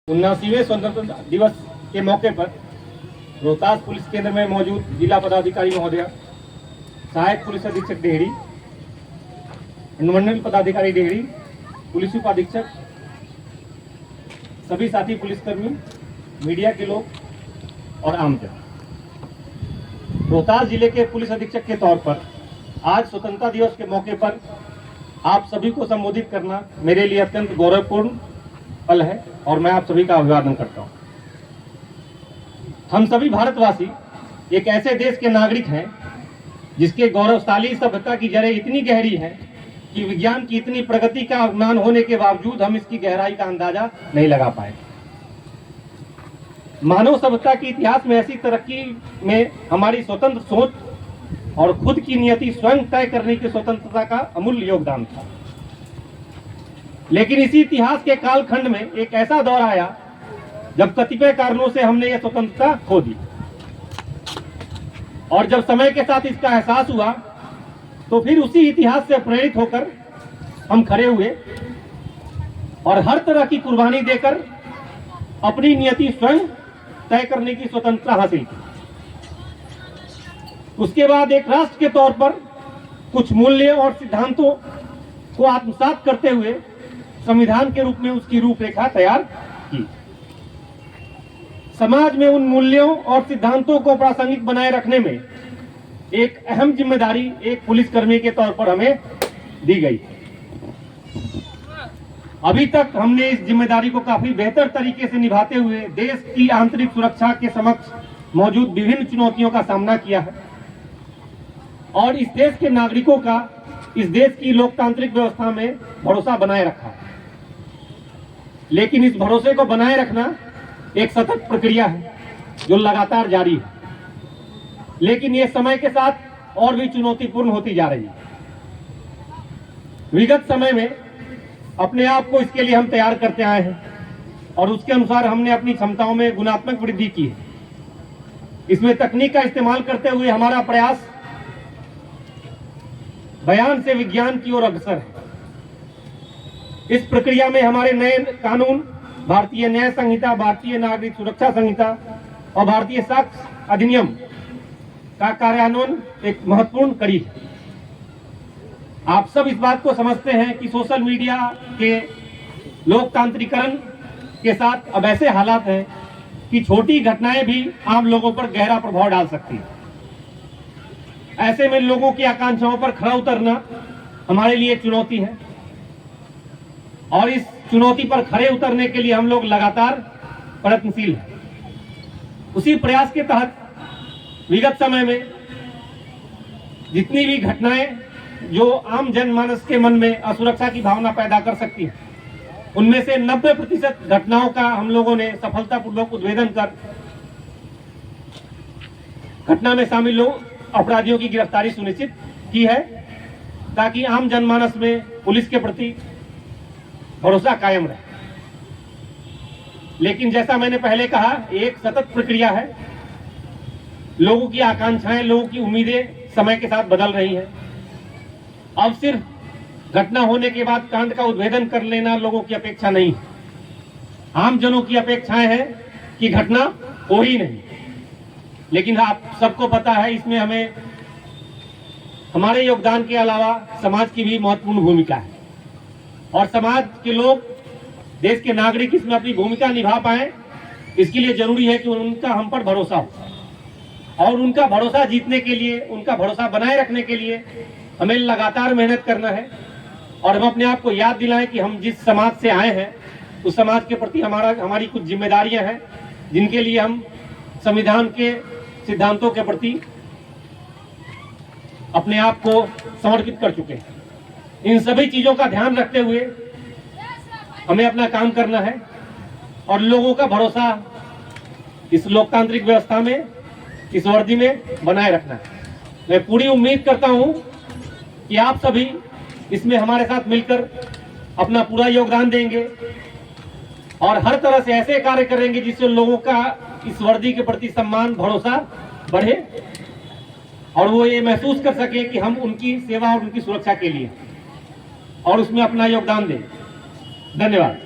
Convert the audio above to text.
79वें स्वतंत्रता दिवस के मौके पर रोहतास पुलिस केंद्र में मौजूद जिला पदाधिकारी महोदय, सहायक पुलिस अधीक्षक डेहरी, अनुमंडल पदाधिकारी डेहरी, पुलिस उपाधीक्षक, सभी साथी पुलिसकर्मी, मीडिया के लोग और आमजन, रोहतास जिले के पुलिस अधीक्षक के तौर पर आज स्वतंत्रता दिवस के मौके पर आप सभी को संबोधित करना मेरे लिए अत्यंत गौरवपूर्ण पल है और मैं आप सभी का अभिवादन करता हूं। हम सभी भारतवासी एक ऐसे देश के नागरिक हैं जिसके गौरवशाली सभ्यता की जड़ें इतनी गहरी हैं कि विज्ञान की इतनी प्रगति का अज्ञान होने के बावजूद हम इसकी गहराई का अंदाजा नहीं लगा पाए। मानव सभ्यता के इतिहास में ऐसी तरक्की में हमारी स्वतंत्र सोच और खुद की नियति स्वयं तय करने की स्वतंत्रता का अमूल्य योगदान था। लेकिन इसी इतिहास के कालखंड में एक ऐसा दौर आया जब कतिपय कारणों से हमने यह स्वतंत्रता खो दी, और जब समय के साथ इसका एहसास हुआ तो फिर उसी इतिहास से प्रेरित होकर हम खड़े हुए और हर तरह की कुर्बानी देकर अपनी नियति स्वयं तय करने की स्वतंत्रता हासिल की। उसके बाद एक राष्ट्र के तौर पर कुछ मूल्य और सिद्धांतों को आत्मसात करते हुए संविधान के रूप में उसकी रूपरेखा तैयार की। समाज में उन मूल्यों और सिद्धांतों को प्रासंगिक बनाए रखने में एक अहम जिम्मेदारी एक पुलिसकर्मी के तौर पर हमें दी गई। अभी तक हमने इस जिम्मेदारी को काफी बेहतर तरीके से निभाते हुए देश की आंतरिक सुरक्षा के समक्ष मौजूद विभिन्न चुनौतियों का सामना किया है और इस देश के नागरिकों का इस देश की लोकतांत्रिक व्यवस्था में भरोसा बनाए रखा है। लेकिन इस भरोसे को बनाए रखना एक सतत प्रक्रिया है जो लगातार जारी है, लेकिन ये समय के साथ और भी चुनौतीपूर्ण होती जा रही है। विगत समय में अपने आप को इसके लिए हम तैयार करते आए हैं और उसके अनुसार हमने अपनी क्षमताओं में गुणात्मक वृद्धि की है। इसमें तकनीक का इस्तेमाल करते हुए हमारा प्रयास बयान से विज्ञान की ओर अग्रसर है। इस प्रक्रिया में हमारे नए कानून, भारतीय न्याय संहिता, भारतीय नागरिक सुरक्षा संहिता और भारतीय साक्ष्य अधिनियम का कार्यान्वयन एक महत्वपूर्ण कड़ी है। आप सब इस बात को समझते हैं कि सोशल मीडिया के लोकतांत्रिकरण के साथ अब ऐसे हालात हैं कि छोटी घटनाएं भी आम लोगों पर गहरा प्रभाव डाल सकती है। ऐसे में लोगों की आकांक्षाओं पर खरा उतरना हमारे लिए चुनौती है और इस चुनौती पर खरे उतरने के लिए हम लोग लगातार प्रयत्नशील हैं। उसी प्रयास के तहत विगत समय में जितनी भी घटनाएं जो आम जनमानस के मन में असुरक्षा की भावना पैदा कर सकती है, उनमें से 90% घटनाओं का हम लोगों ने सफलतापूर्वक उद्भेदन कर घटना में शामिल लोग अपराधियों की गिरफ्तारी सुनिश्चित की है, ताकि आम जनमानस में पुलिस के प्रति भरोसा कायम रहे। लेकिन जैसा मैंने पहले कहा, एक सतत प्रक्रिया है। लोगों की आकांक्षाएं, लोगों की उम्मीदें समय के साथ बदल रही हैं। अब सिर्फ घटना होने के बाद कांड का उद्भेदन कर लेना लोगों की अपेक्षा नहीं है। आम जनों की अपेक्षाएं हैं कि घटना हो ही नहीं। लेकिन आप सबको पता है, इसमें हमें हमारे योगदान के अलावा समाज की भी महत्वपूर्ण भूमिका है और समाज के लोग, देश के नागरिक इसमें अपनी भूमिका निभा पाए, इसके लिए जरूरी है कि उनका हम पर भरोसा हो। और उनका भरोसा जीतने के लिए, उनका भरोसा बनाए रखने के लिए हमें लगातार मेहनत करना है और हम अपने आप को याद दिलाएं कि हम जिस समाज से आए हैं उस समाज के प्रति हमारी कुछ जिम्मेदारियां हैं, जिनके लिए हम संविधान के सिद्धांतों के प्रति अपने आप को समर्पित कर चुके हैं। इन सभी चीजों का ध्यान रखते हुए हमें अपना काम करना है और लोगों का भरोसा इस लोकतांत्रिक व्यवस्था में, इस वर्दी में बनाए रखना है। मैं पूरी उम्मीद करता हूं कि आप सभी इसमें हमारे साथ मिलकर अपना पूरा योगदान देंगे और हर तरह से ऐसे कार्य करेंगे जिससे लोगों का इस वर्दी के प्रति सम्मान, भरोसा बढ़े और वो ये महसूस कर सके कि हम उनकी सेवा और उनकी सुरक्षा के लिए और उसमें अपना योगदान दें। धन्यवाद।